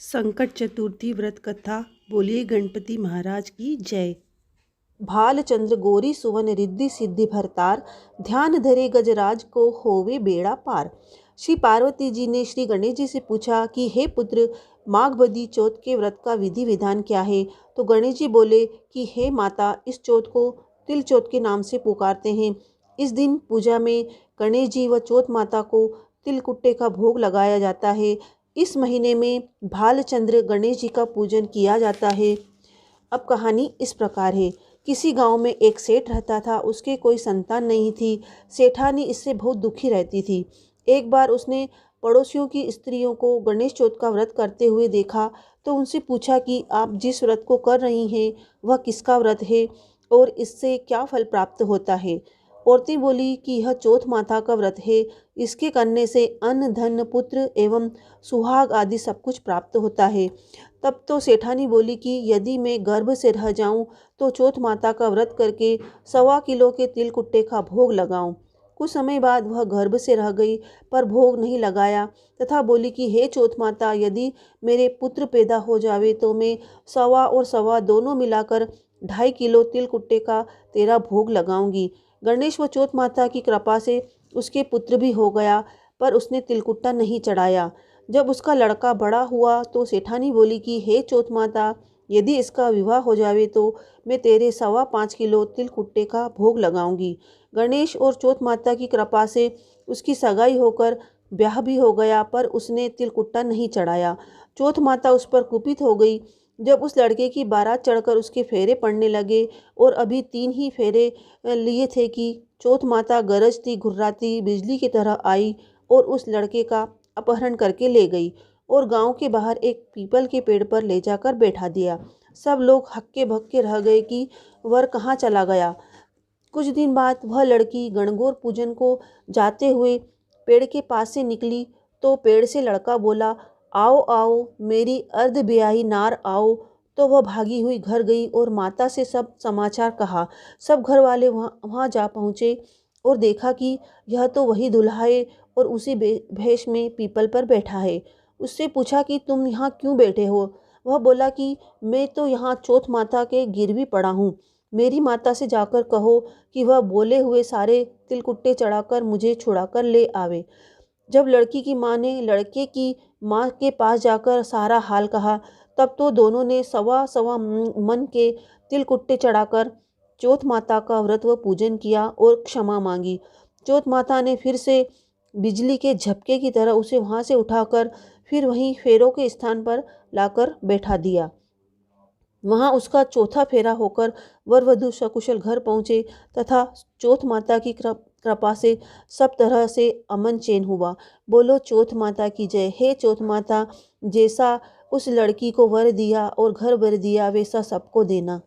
संकट चतुर्थी व्रत कथा। बोलिए गणपति महाराज की जय। भालचंद्र गोरी सुवन रिद्धि सिद्धि भरतार, ध्यान धरे गजराज को होवे बेड़ा पार। श्री पार्वती जी ने श्री गणेश जी से पूछा कि हे पुत्र, माघ बदी चौथ के व्रत का विधि विधान क्या है। तो गणेश जी बोले कि हे माता, इस चौथ को तिल चौथ के नाम से पुकारते हैं। इस दिन पूजा में गणेश जी व चौथ माता को तिलकुट्टे का भोग लगाया जाता है। इस महीने में भालचंद्र गणेश जी का पूजन किया जाता है। अब कहानी इस प्रकार है। किसी गांव में एक सेठ रहता था। उसके कोई संतान नहीं थी। सेठानी इससे बहुत दुखी रहती थी। एक बार उसने पड़ोसियों की स्त्रियों को गणेश चौथ का व्रत करते हुए देखा तो उनसे पूछा कि आप जिस व्रत को कर रही हैं वह किसका व्रत है और इससे क्या फल प्राप्त होता है। औरतें बोली कि यह चौथ माता का व्रत है। इसके करने से अन्न धन पुत्र एवं सुहाग आदि सब कुछ प्राप्त होता है। तब तो सेठानी बोली कि यदि मैं गर्भ से रह जाऊं तो चौथ माता का व्रत करके 1.25 किलो के तिलकुट्टे का भोग लगाऊं। कुछ समय बाद वह गर्भ से रह गई पर भोग नहीं लगाया तथा बोली कि हे चौथ माता, यदि मेरे पुत्र पैदा हो जावे तो मैं 1.25 और 1.25 दोनों मिलाकर 2.5 किलो तिलकुट्टे का तेरा भोग लगाऊंगी। गणेश व चौथ माता की कृपा से उसके पुत्र भी हो गया, पर उसने तिलकुट्टा नहीं चढ़ाया। जब उसका लड़का बड़ा हुआ तो सेठानी बोली कि हे चौथ माता, यदि इसका विवाह हो जावे तो मैं तेरे 5.25 किलो तिलकुट्टे का भोग लगाऊंगी। गणेश और चौथ माता की कृपा से उसकी सगाई होकर ब्याह भी हो गया, पर उसने तिलकुट्टा नहीं चढ़ाया। चौथ माता उस पर कुपित हो गई। जब उस लड़के की बारात चढ़कर उसके फेरे पड़ने लगे और अभी 3 ही फेरे लिए थे कि चौथ माता गरजती घुर्राती बिजली की तरह आई और उस लड़के का अपहरण करके ले गई और गांव के बाहर एक पीपल के पेड़ पर ले जाकर बैठा दिया। सब लोग हक्के भक्के रह गए कि वर कहाँ चला गया। कुछ दिन बाद वह लड़की गणगौर पूजन को जाते हुए पेड़ के पास से निकली तो पेड़ से लड़का बोला, आओ आओ मेरी अर्ध ब्याही नार आओ। तो वह भागी हुई घर गई और माता से सब समाचार कहा। सब घर वाले वहाँ जा पहुँचे और देखा कि यह तो वही दूल्हा है और उसी भेष में पीपल पर बैठा है। उससे पूछा कि तुम यहाँ क्यों बैठे हो। वह बोला कि मैं तो यहाँ चौथ माता के गिरवी पड़ा हूँ। मेरी माता से जाकर कहो कि वह बोले हुए सारे तिलकुट्टे चढ़ाकर मुझे छुड़ाकर ले आवे। जब लड़की की माँ ने लड़के की माँ के पास जाकर सारा हाल कहा तब तो दोनों ने 1.25 मन के तिलकुट्टे चढ़ाकर चौथ माता का व्रत व पूजन किया और क्षमा मांगी। चौथ माता ने फिर से बिजली के झपके की तरह उसे वहाँ से उठाकर फिर वहीं फेरों के स्थान पर लाकर बैठा दिया। वहाँ उसका चौथा फेरा होकर वर वधू सकुशल घर पहुँचे तथा चौथ माता की कृपा से सब तरह से अमन चैन हुआ। बोलो चौथ माता की जय। हे चौथ माता, जैसा उस लड़की को वर दिया और घर भर दिया वैसा सबको देना।